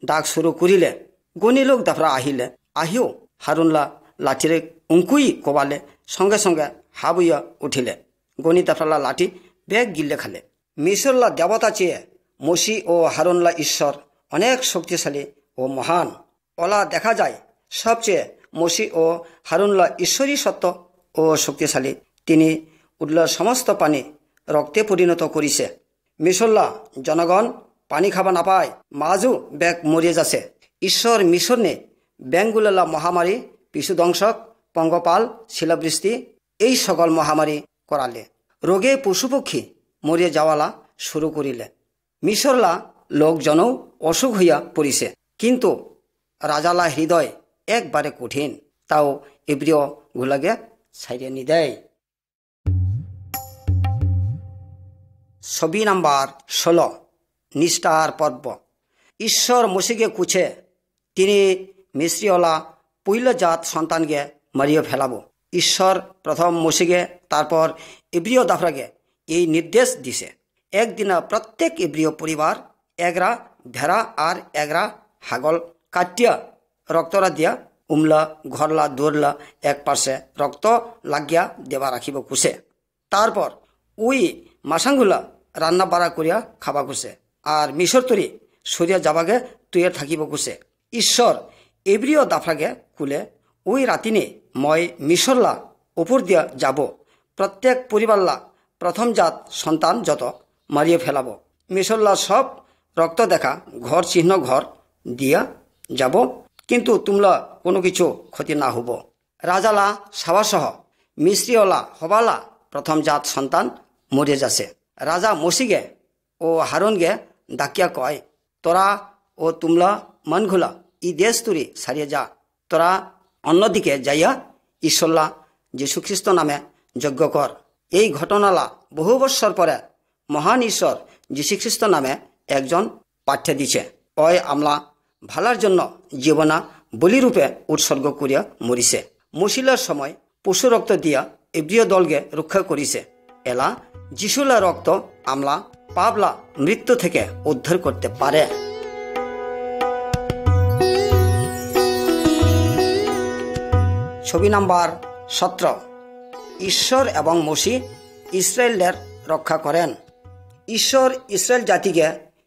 ডাক শুরু করিলে গুণী লোক দাফরা আহিলে আহিও হারুনলা লাঠিরে উঙ্কুই কবালে সঙ্গে সঙ্গে হাবুইয়া উঠিলে গণি দাফরালা লাঠি বেগ গিলে খালে মিশরলা দেবতা চেয়ে মসি ও হারুনলা ঈশ্বর অনেক শক্তিশালী ও মহান। ওলা দেখা যায় সবচেয়ে মসি ও হারুনলা ঈশ্বরী সত্য ও শক্তিশালী। তিনি উঠল সমস্ত পানি রক্তে পরিণত করিছে। মিশরলা জনগণ পানি খাবা নাপায়, মাজু বেগ মরিয়ে যাচ্ছে। ঈশ্বর মিশরনে ব্যাংগুলা মহামারী, পিশুধ্বংসক, পঙ্গপাল, শিলাবৃষ্টি এই সকল মহামারী করালে। রোগে পশুপক্ষী মরিয়ে যাওয়ালা শুরু করিলে। মিশরলা লোকজনও অসুখ হইয়া পড়িছে। কিন্তু রাজালা হৃদয় একবারে কঠিন, তাও ইব্রিয় গুলাগে ছাইড়িয়ে নি দেয়। ছবি নাম্বার 16 নিষ্ঠার পর্ব। ঈশ্বর মসিকে কুছে তিনি মিশ্রিওলা পৈলজাত সন্তানকে মারিয়ে ফেলাবো। ঈশ্বর প্রথম মসিকে তারপর ইব্রিয় দাফরাকে এই নির্দেশ দিছে। একদিনা প্রত্যেক ইব্রিয় পরিবার এগরা ভেড়া আর এগরা হাগল কাটিয়া রক্তরা দিয়া উমলা ঘরলা দৌড়লা এক পাশে রক্ত লাগিয়া দেবা রাখিব কুছে। তারপর ওই মাসাঙ্গুলা রান্না বাড়া করিয়া খাবা কুছে আর মিশর তরি সরিয়া যাবাগে তুইয়া থাকিব কুছে। ঈশ্বর ইব্রিয় দাফরাকে কুলে ওই রাতিনে মই মিশরলা উপর দিয়া যাব, প্রত্যেক পরিবারলা প্রথম জাত সন্তান যত মারিয়ে ফেলাব। মিশরলা সব রক্ত দেখা ঘর চিহ্ন ঘর দিয়া যাব, কিন্তু তোমরা কোনো কিছু ক্ষতি না হব। রাজালা সাবাসহ মিশ্রিওলা হবালা প্রথম জাত সন্তান মরে যাচ্ছে। রাজা মসিগে ও হারুনগে ডাকিয়া কয়, তোরা ও তোমরা মনঘুলা ই দেশ তুরি সারিয়ে যা। তোরা অন্যদিকে যাইয়া ঈশ্বরলা যীশুখ্রিস্ট নামে যজ্ঞ কর। এই ঘটনালা বহু বৎসর পরে মহান ঈশ্বর যীশুখ্রিস্ট নামে একজন পাঠিয়ে দিছে। ওই আমলা ভালার জন্য জীবনা বলিরূপে উৎসর্গ করিয়া মরিছে। মুশিলার সময় পশু রক্ত দিয়া ইব্রিয় দলকে রক্ষা করিছে। এলা যিশুলা রক্ত আমলা পাবলা মৃত্যু থেকে উদ্ধার করতে পারে। ছবি নাম্বার 17 ঈশ্বর এবং মসি ইসরায়েলের রক্ষা করেন। ঈশ্বর ইসরায়েল জাতিকে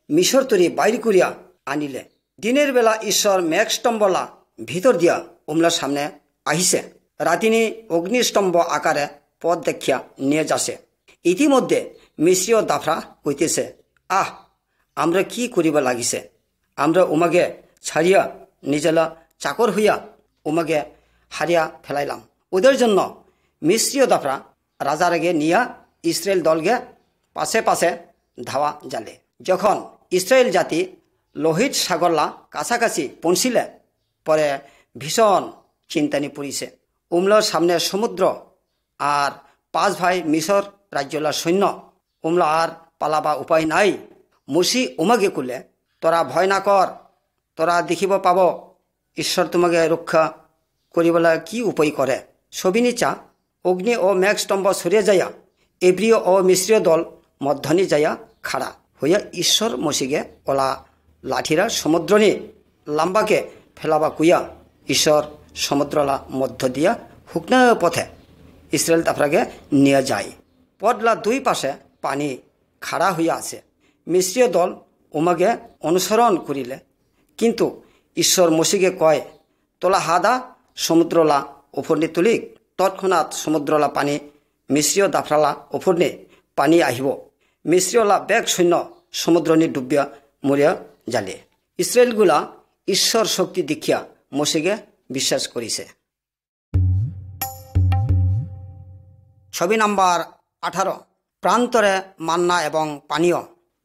মিশর তরি বাইর করিয়া আনিলে। দিনের বেলা ঈশ্বর মেঘস্তম্ভলা ভিতর দিয়া উমলার সামনে আহিছে। রাতিনি অগ্নিস্তম্ভ আকারে পথ দেখিয়া নিয়ে যাচ্ছে। ইতিমধ্যে মিশ্রীয় দাফরা কইতেছে, আহ আমরা কি করিবা লাগিছে, আমরা উমাকে ছাড়িয়া নিজেলা চাকর হইয়া উমাকে হারিয়া ফেলাইলাম। ওদের জন্য মিশ্রীয় দাফরা রাজার আগে নিয়া ইসরায়েল দলকে পাশে পাশে ধাওয়া জালে। যখন ইসরায়েল জাতি লোহিত সাগরলা কাছাকাছি পৌঁছিলে পরে ভীষণ চিন্তানি পড়িছে। উমলার সামনে সমুদ্র আর 5 ভাই মিশর রাজ্যলা সৈন্য। উমলা আর পালাবা উপায় নাই। মুসি উমাকে কুলে, তোরা ভয় না কর, তোরা দেখিব পাব ঈশ্বর তোমাকে রক্ষা করিবলা কি উপায় করে। সবিনিচা অগ্নি ও মেঘস্তম্ভ সরিয়ে যাইয়া ইব্রিয় ও মিশ্রীয় দল মধ্যনি যাইয়া খাড়া হইয়া ঈশ্বর মসিকে ওলা লাঠিরা সমুদ্র নিয়ে লাম্বাকে ফেলাবা কুইয়া ঈশ্বর সমুদ্রলা মধ্য দিয়া হুকনা পথে ইসরায়েল দাফরাকে নিয়ে যায়। পদলা দুই পাশে পানি খাড়া হইয়া আছে। মিশ্রীয় দল উমাকে অনুসরণ করিলে, কিন্তু ঈশ্বর মসিকে কয়, তোলা হাদা সমুদ্রলা ওপরনি তুলিক। তৎক্ষণাৎ সমুদ্রলা পানি মিশ্রীয় দাফরালা ওপরনি পানি আহিব। মিশ্রীয়লা বেগ সৈন্য সমুদ্রনি ডুবিয়া মরিয়া জালে। ইসরায়েলগুলা ঈশ্বর শক্তি দেখিয়া মসিকে বিশ্বাস করিছে। ছবি নাম্বার 18 প্রান্তরে মান্না এবং পানীয়।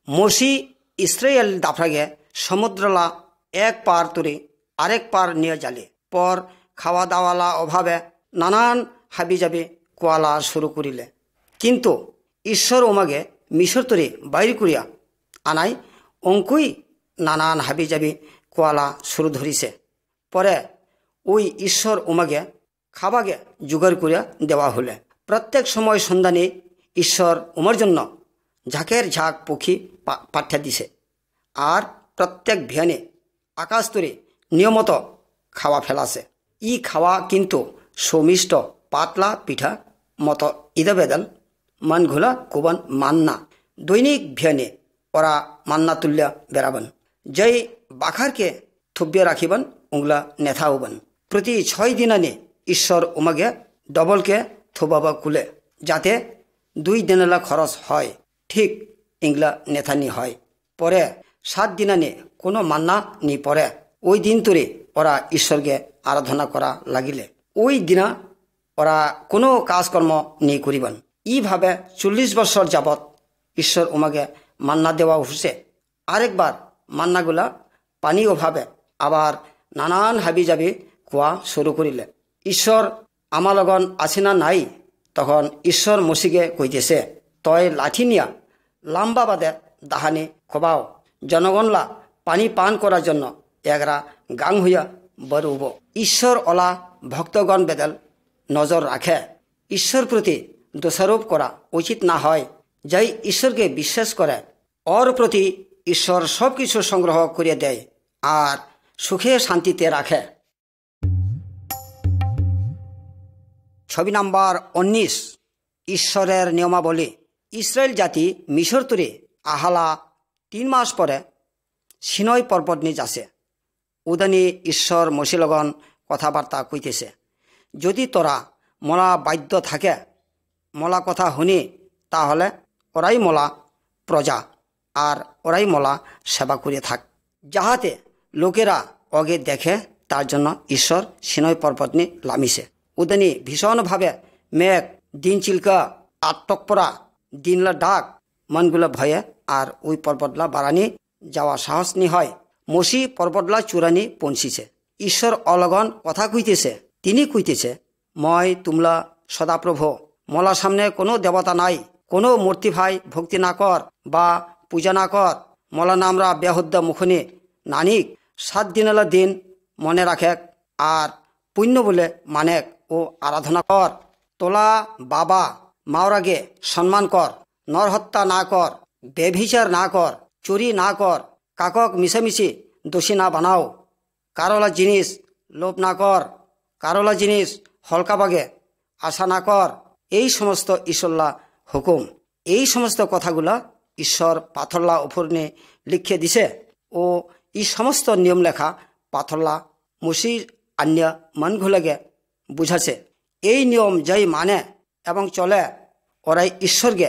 মসি ইসরায়েল দাফরাকে সমুদ্রলা এক পার তুরি আরেক পার নিয়ে জালে। পর খাওয়া দাওয়ালা অভাবে নানান হাবিজাবি কোয়ালা শুরু করিলে, কিন্তু ঈশ্বর ওমাকে মিশর তরি বাইর করিয়া আনাই অঙ্কুই নানান হাবিজাবি কোয়ালা শুরু ধরিছে। পরে ওই ঈশ্বর ওমাকে খাবাকে জোগাড় করিয়া দেওয়া হলে। প্রত্যেক সময় সন্ধানে ঈশ্বর ওমার জন্য ঝাঁকের ঝাঁক পক্ষী পাঠিয়ে দিছে। আর প্রত্যেক ভিয়ানে আকাশতরে নিয়মত খাওয়া ফেলাছে। ই খাওয়া কিন্তু সুমিষ্ট পাতলা পিঠা মতো ইদবেদল মানঘুলা কুবন মান্না দৈনিক ভিয়ানে ওরা মান্না তুল্য বেড়াবেন। যেই বাখারকে থুব্য রাখিবেন উংলা নেথা হবেন। প্রতি 6 দিনানে ঈশ্বর উমাগে ডবলকে থুবাবা কুলে, যাতে 2 দিনেলা খরচ হয়, ঠিক ইংলা নেথানি হয়। পরে 7 দিনানে কোনো মান্না নি পরে ওই দিন তোরে ওরা ঈশ্বরকে আরাধনা করা লাগিলে ওই দিনা ওরা কোনো কাজকর্ম নি করিবেন। এইভাবে 40 বছর যাবৎ ঈশ্বর উমাগে মান্না দেওয়া হচ্ছে। আরেকবার মান্নাগুলা পানি অভাবে আবার নানান হাবি যাবি কোয়া শুরু করিলে। ঈশ্বর আমার লগন আছে না নাই, তখন ঈশ্বর মসিকে কইতেছে, তই লাঠি নিয়া লাম্বা বাদে দাহানি খোবাও, জনগণলা পানি পান করার জন্য এগরা গাং হইয়া বরুব। ঈশ্বর ওলা ভক্তগণ বেদল নজর রাখে। ঈশ্বর প্রতি দোষারোপ করা উচিত না হয়। যাই ঈশ্বরকে বিশ্বাস করে ওর প্রতি ঈশ্বর সব কিছু সংগ্রহ করিয়ে দেয় আর সুখে শান্তিতে রাখে। ছবি নাম্বার 19 ঈশ্বরের নিয়মাবলী। ইসরায়েল জাতি মিশর তুরে আহালা 3 মাস পরে সিনয় পর্বত নিয়ে যাচ্ছে। উদানি ঈশ্বর মশিলগন কথাবার্তা কইতেছে, যদি তোরা মলা বাধ্য থাকে মলা কথা শুনি, তাহলে ওরাই মলা প্রজা আর ওরাই মলা সেবা করে থাক, যাহাতে লোকেরা অগে দেখে। তার জন্য ঈশ্বর সিনয় পর্বত নিয়ে লামিছে। উদানি ভীষণভাবে মেঘ, দিন চিলকা, আটকপরা, দিনলা ডাক, মনগুলা ভয়ে আর ওই পর্বতলা বাড়ানি যাওয়া সাহস নি হয়। মসি পর্বতলা চূড়ানি পৌঁছিছে। ঈশ্বর অলগন কথা কইতেছে। তিনি কইতেছে, মই তুমলা সদাপ্রভু, মলা সামনে কোনো দেবতা নাই, কোনো মূর্তি ভাই ভক্তি না কর বা পূজা না কর। মলা নামরা বেহুদ্দা মুখনে নানিক 7 দিনেলা দিন মনে রাখে আর পুণ্য বলে মানেক ও আরাধনা কর। তোলা বাবা মাওরাগে সম্মান কর, নরহত্যা না কর, বেভিচার না কর, চুরি না কর, কাকক মিশামিশি দোষী না বানাও, কারোলা জিনিস লোভ না কর, কারোলা জিনিস হলকাবাগে আশা না কর। এই সমস্ত ঈশ্বরলা হুকুম, এই সমস্ত কথাগুলা ঈশ্বর পাথরলা উপরে লিখে দিছে ও এই সমস্ত নিয়ম লেখা পাথরলা মুসির আন্য মনগুলোকে বুঝাছে। এই নিয়ম যাই মানে এবং চলে ওরাই ঈশ্বরকে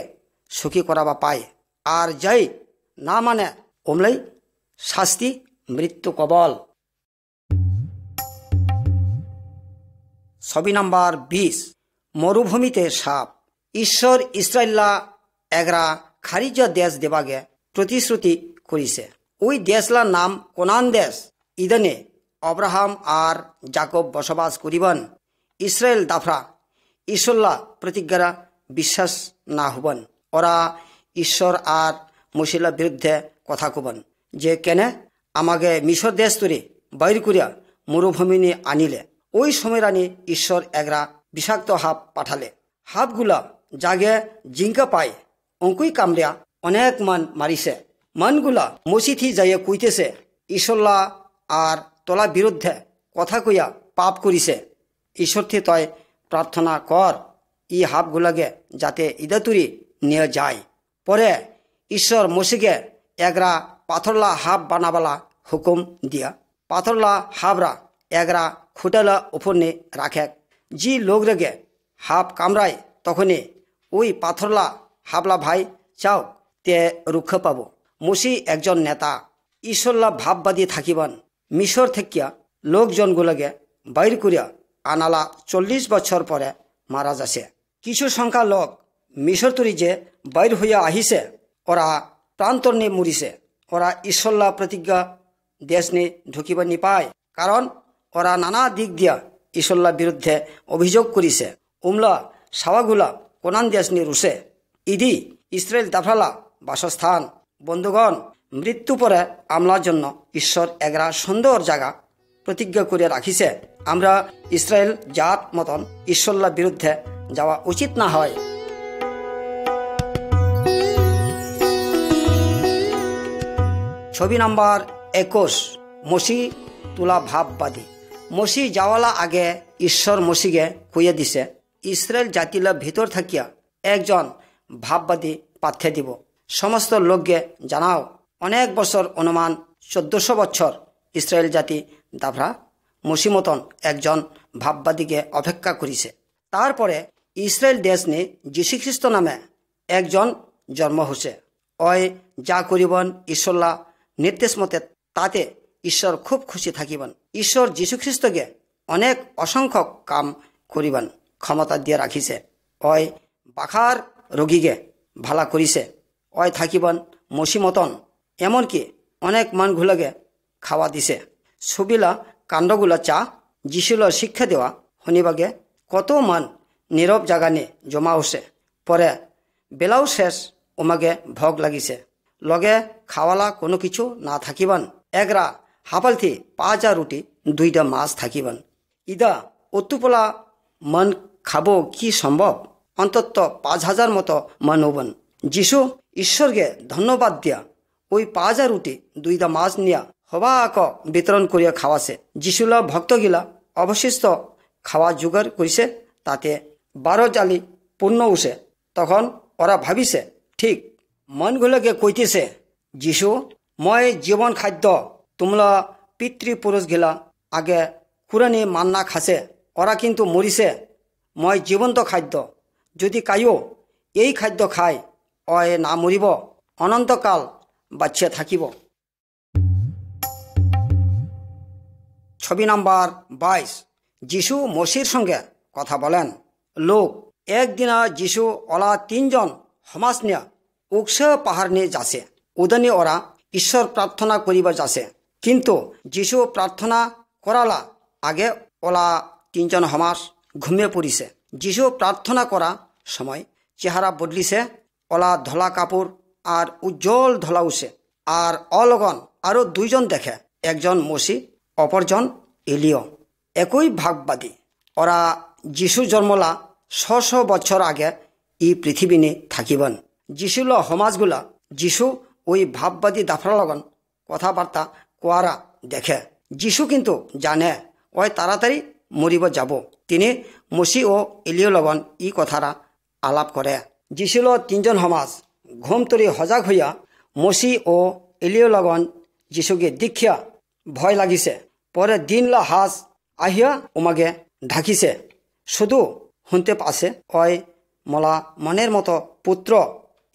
সুখী করাবা পায়, আর যাই না মানে ওমলাই শাস্তি, মৃত্যু কবল। ছবি নাম্বার 20 মরুভূমিতে সাপ। ঈশ্বর ইসরায়েললা এগরা খারিজ দেশ দেবাগে প্রতিশ্রুতি করিছে। ওই দেশলার নাম কোনান দেশ। ইদানে অব্রাহাম আর জাকব বসবাস করিবেন। ইসরায়েল দাফরা ঈশ্বরলা প্রতিজ্ঞারা বিশ্বাস না হবেন। ওরা ঈশ্বর আর মুসিলার বিরুদ্ধে কথা কবেন যে কেনে আমাকে মিশর দেশ তরে বাইর করিয়া মরুভূমি নিয়ে আনিলে। ওই সময় রানী ঈশ্বর এগরা বিষাক্ত হাপ পাঠালে। হাপগুলা জাগে জিঙ্কা পায় অঙ্কুই কামড়িয়া অনেক মান মারিছে। মানগুলা মসিথি যাইয়ে কইতেছে, ঈশ্বরলা আর তোলা বিরুদ্ধে কথা কইয়া পাপ করিছে। ঈশ্বরথি তয় প্রার্থনা কর ই হাপগুলাকে যাতে ইদাতুরি নিয়ে যায়। পরে ঈশ্বর মসিকে এগরা পাথরলা হাপ বানাবালা হুকুম দিয়া পাথরলা হাবরা এগরা খুঁটেলা উপর নে রাখে। যে লোক রেগে হাপ কামড়ায় তখনই ওই পাথরলা হাবলা ভাই চাও তে রুক্ষ পাব। মসি একজন নেতা। ঈশ্বরলা ভাববাদী থাকিবান। মিশর থেকিয়া লোকজনগুলোকে বাইর করিয়া আনালা 40 বছর পরে মারা যাচ্ছে। কিছু সংখ্যা লোক মিশর তরি যে বাইর হইয়া আহিছে ওরা প্রান্তর নিয়ে মরিছে। ওরা ঈশ্বরলা প্রতিজ্ঞা দেশ নিয়ে ঢুকিবার নি পায়, কারণ ওরা নানা দিক দিয়া ঈশ্বরলার বিরুদ্ধে অভিযোগ করিছে। উমলা সাওয়াগুলা কোনান দেশ নিয়ে রুছে। ইদি ইসরায়েল দাফরালা বাসস্থান। বন্ধুগণ, মৃত্যু পরে আমলার জন্য ঈশ্বর এগরা সুন্দর জায়গা প্রতিজ্ঞা করে রাখিছে। আমরা ইসরায়েল জাত মতন ঈশ্বরলার বিরুদ্ধে যাওয়া উচিত না হয়। ছবি নাম্বার 21, মসি তোলা ভাববাদী। মসি যাওয়ালা আগে ঈশ্বর মসিকে কইয়া দিছে ইসরায়েল জাতিলা ভিতর থাকিয়া একজন ভাববাদী পাঠিয়ে দিব। সমস্ত লোককে জানাও, অনেক বছর অনুমান 1400 বছর ইসরায়েল জাতি দাভরা মসি মতন একজন ভাববাদীকে অপেক্ষা করিছে। তারপরে ইসরায়েল দেশ নিয়ে যীশুখ্রিস্ট নামে একজন জন্ম হচ্ছে। ওই যা করিবন ঈশ্বরলা নির্দেশ মতে তাতে ঈশ্বর খুব খুশি থাকিবেন। ঈশ্বর যীশুখ্রিস্টকে অনেক অসংখ্য কাম করিবেন ক্ষমতা দিয়ে রাখিছে। ওই বাখার রোগীকে ভালা করিছে। ওই থাকিবেন মসি মতন, এমনকি অনেক মানগুলোকে খাওয়া দিছে। ছবিলা কাণ্ডগুলা চা যিশুলা শিক্ষা দেওয়া শনিবাগে কত মান নীরব জাগানে জমা হচ্ছে। পরে বেলাও শেষ, ওমাগে ভোগ লাগিছে। লগে খাওয়ালা কোনো কিছু না থাকিবান। একরা হাপালথি 5,000 রুটি 2টা মাছ থাকিবান। ইদা অতুপলা মন খাবো কি সম্ভব? অন্তত 5,000 মতো মন হবেন। যিশু ঈশ্বরকে ধন্যবাদ দিয়া ওই 5,000 রুটি 2টা মাছ নিয়া হবাক বিতরণ করিয়া খাওয়াছে। যিশুলা ভক্তগিলা অবশিষ্ট খাওয়া জোগাড় করিছে। তাতে 12 জালি পূর্ণ উঠে। তখন ওরা ভাবিছে, ঠিক মনগুলোকে কইতেছে, যিশু মই জীবন খাদ্য, তোমরা পিতৃপুরুষ গিলা আগে কুরানি মান্না খাসে, ওরা কিন্তু মরিছে। মই জীবন্ত খাদ্য, যদি কাইও এই খাদ্য খায় অয় না মরিব, অনন্তকাল বাঁচিয়া থাকিব। ছবি নাম্বার 22, যিশু মসির সঙ্গে কথা বলেন। লোক একদিনা যিশু ওলা 3 জন সমাজ নিয়া উৎস পাহাড় নিয়ে যাচ্ছে। উদানি ওরা ঈশ্বর প্রার্থনা করিবা যাচ্ছে। কিন্তু যিশু প্রার্থনা করালা আগে ওলা 3 জন সমাজ ঘুমিয়ে পড়িছে। যিশু প্রার্থনা করা সময় চেহারা বদলিছে। ওলা ধলা কাপড় আর উজ্জ্বল ধলা উঠছে। আর অলগন আরো 2 জন দেখে, একজন মসি, অপরজন এলিয়, একই ভাববাদী। ওরা যিশু জন্মলা 600 বছর আগে এই পৃথিবী নিয়ে থাকিবেন। যিশুল সমাজগুলা যিশু ওই ভাববাদী দাফরা লগন কথাবার্তা কোয়ারা দেখে। যিশু কিন্তু জানে ওই তাড়াতাড়ি মরিব যাব। তিনি মসি ও এলিয় লগন ই কথারা আলাপ করে। যিশুল 3 জন সমাজ ঘুম তরি সজাগ হইয়া মসি ও এলিয় লগন যিশুকে দীক্ষা ভয় লাগিছে। পরে দিনলা হাজ আহিয়া ওমাগে ঢাকিছে। শুধু শুনতে পাছে ওই মলা মনের মতো পুত্র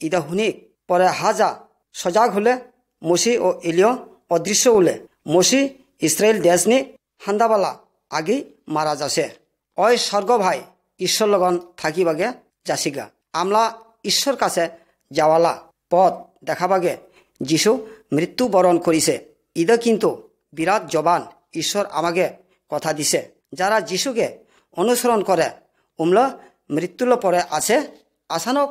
ইদা শুনি। পরে হাজা সজাগ হলে মসি ও এলিয় অদৃশ্য হলে। মসি ইসরায়েল দেশ নি হান্দাবালা আগেই মারা যাচ্ছে। ওই স্বর্গ ভাই ঈশ্বর লগন থাকিবাগে যাসিগা। আমলা ঈশ্বর কাছে যাওয়ালা পথ দেখাবাগে যিশু মৃত্যুবরণ করিছে। ইদা কিন্তু বিরাট জবান ঈশ্বর আমাকে কথা দিছে। যারা যিশুকে অনুসরণ করে উমলা মৃত্যুর পরে আছে আসানক।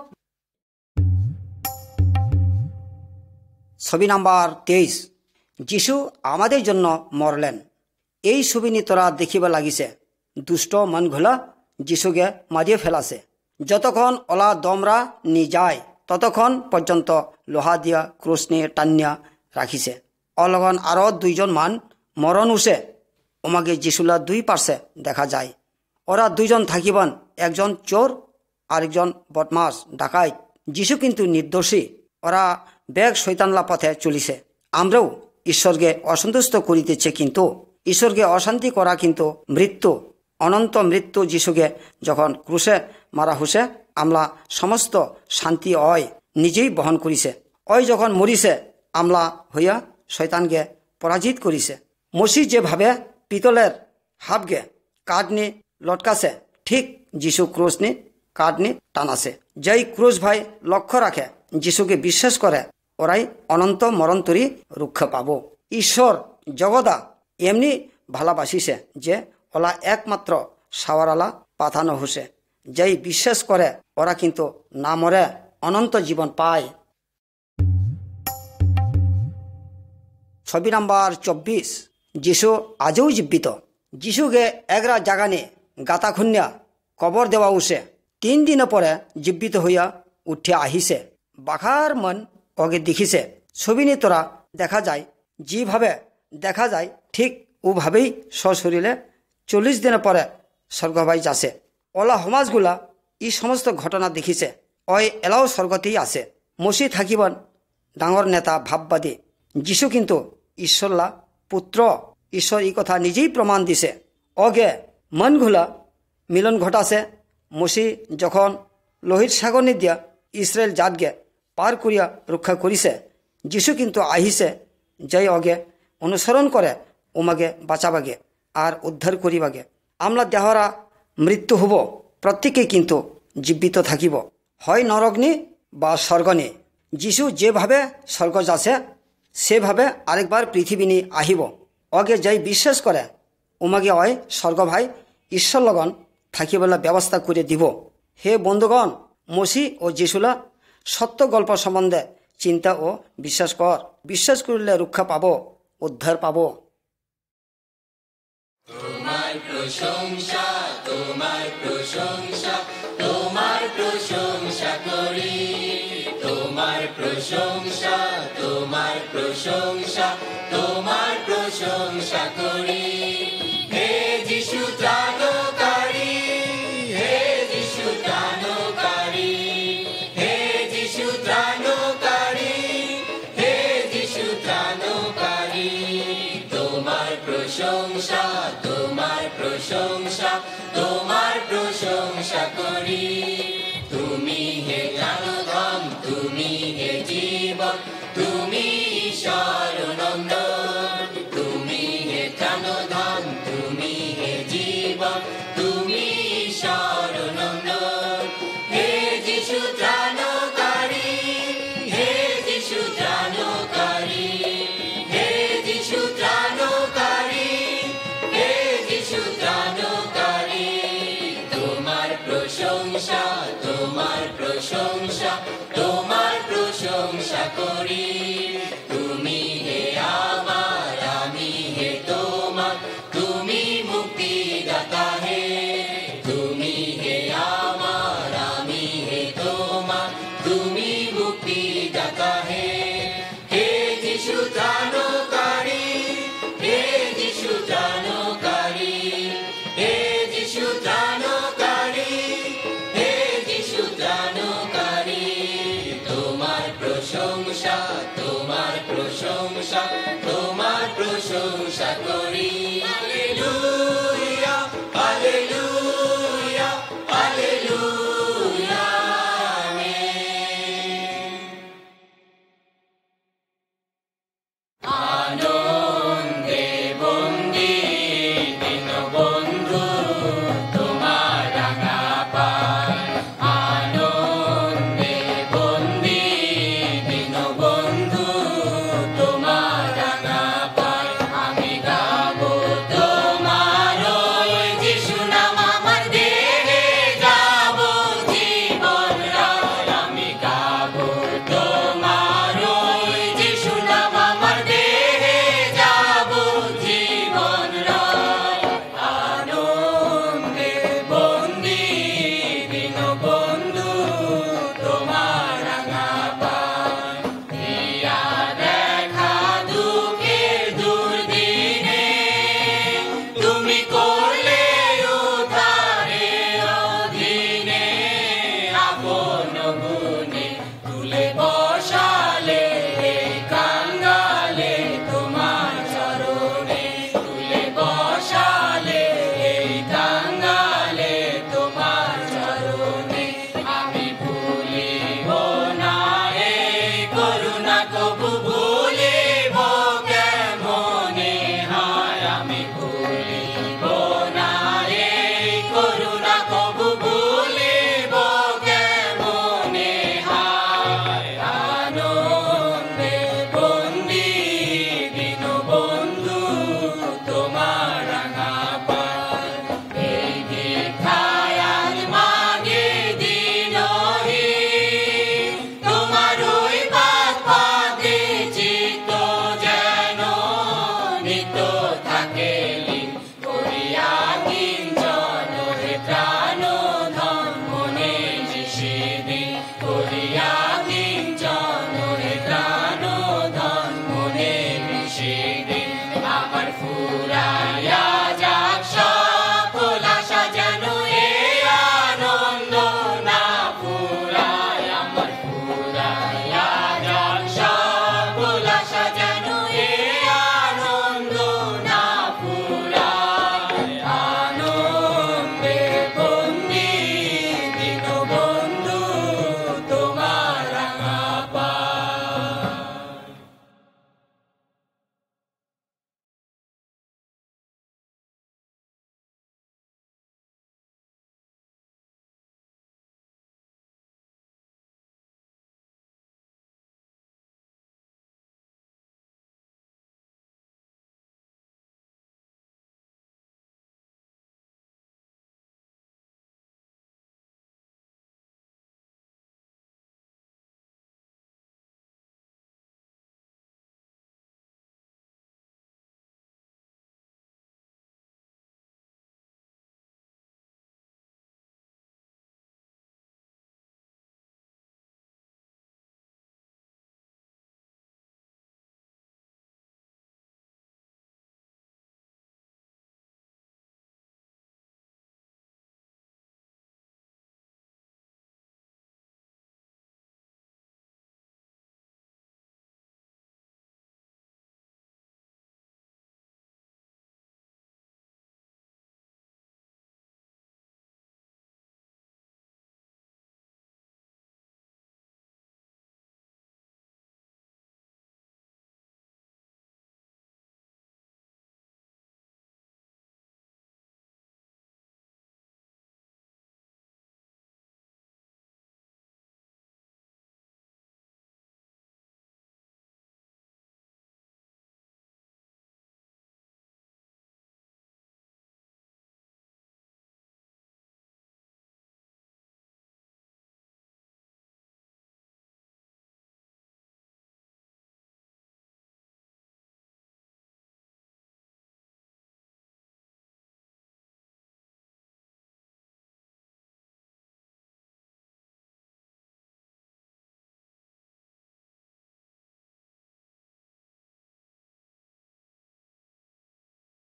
ছবি নাম্বার 23, যিশু আমাদের জন্য মরলেন। এই ছবি নি তোরা দেখিবা লাগিছে দুষ্ট মনগুলা যিশুকে মারিয়ে ফেলাছে। যতক্ষণ ওলা দমরা নি যায় ততক্ষণ পর্যন্ত লোহা দিয়া ক্রুশ নিয়ে টানিয়া রাখিছে। অলগন আরো 2 জন মান মরণ উঠে। ওমাকে যিশুলা 2 পার্শ্বে দেখা যায়। ওরা 2 জন থাকিবান, একজন চোর আরেকজন বদমাস ডাকাইত। যিশু কিন্তু নির্দোষী। ওরা ব্যাগ শৈতানলা পথে চলিছে। আমরাও ঈশ্বরকে অসন্তুষ্ট করিতেছে, কিন্তু ঈশ্বরকে অশান্তি করা কিন্তু মৃত্যু, অনন্ত মৃত্যু। যিশুকে যখন ক্রুশে মারা হুসে আমলা সমস্ত শান্তি অয় নিজেই বহন করিছে। ওই যখন মরিছে আমলা হইয়া শৈতানকে পরাজিত করিছে। মসি যেভাবে পিতলের হাবগে কাঠ নি লটকাছে, ঠিক যিশু ক্রুশ নি কাঠ নি টানাছে। যেই ক্রুশ ভাই লক্ষ্য রাখে যিশুকে বিশ্বাস করে ওরাই অনন্ত মরণতরি রক্ষা পাব। ঈশ্বর জগদা এমনি ভালোবাসিছে যে ওলা একমাত্র সাওয়ারালা পাঠানো হসে। যেই বিশ্বাস করে ওরা কিন্তু না মরে অনন্ত জীবন পায়। ছবি নাম্বার 24, যিশু আজও জীবিত। যিশুকে একরা জাগানে গাতা খুন্যা কবর দেওয়া উঠে 3 দিন পরে জীবিত হইয়া উঠে আহিছে। বাখার মন ওকে দেখিছে। ছবি নি তোরা দেখা যায়, যেভাবে দেখা যায় ঠিক ওভাবেই সশরীরে 40 দিনের পরে স্বর্গবাই যাচ্ছে। ওলা সমাজগুলা এই সমস্ত ঘটনা দেখিছে, ওই এলাও স্বর্গতেই আছে। মসি থাকিবন ডাঙর নেতা ভাববাদী, যিশু কিন্তু ঈশ্বরলা পুত্র, ঈশ্বর এই কথা নিজেই প্রমাণ দিছে। অগে মনগুলা মিলন ঘটাছে। মসি যখন লোহিত সাগর দিয়া ইসরায়েল জাতকে পার করিয়া রক্ষা করিছে, যিশু কিন্তু আহিছে যে অগে অনুসরণ করে ওমাগে বাঁচাবাগে আর উদ্ধার করিবাগে। আমরা দেহরা মৃত্যু হব, প্রত্যেকেই কিন্তু জীবিত থাকিব, হয় নরগ্নি বা স্বর্গনি। যিশু যেভাবে স্বর্গ যাচ্ছে সেভাবে আরেকবার পৃথিবী নি আহিব। অগে যাই বিশ্বাস করে ওমাগে হয় স্বর্গ ভাই ঈশ্বর লগন থাকিবেলা ব্যবস্থা করে দিব। হে বন্ধুগণ, মসি ও যিশুলা সত্য গল্প সম্বন্ধে চিন্তা ও বিশ্বাস কর। বিশ্বাস করলে রক্ষা পাব, উদ্ধার পাব। তোমার প্রশংসা, তোমার প্রশংসা, তোমার প্রশংসা করি। তোমার প্রশংসা, তোমার প্রশংসা, তোমার প্রশংসা করি। হে যিশু ত্রাণকারী, হে যিশু ত্রাণকারী, হে যিশু ত্রাণকারী, হে যিশু ত্রাণকারী। তোমার প্রশংসা, তোমার প্রশংসা, তোমার প্রশংসা করি। তুমি হে জ্ঞানধাম, তুমি হে জীবন, তুমি ঈশ্বরানন্দন। তুমি হে জ্ঞানধাম, তুমি হে জীবন, তুমি ঈশ্বরানন্দন। হে যিশু ত্রাণকারী, হে যিশু ত্রাণকারী, হে যিশু ত্রাণকারী, হে যিশু ত্রাণকারী। তোমার প্রশংসা, তোমার প্রশংসা, তোমার প্রশংসা করি।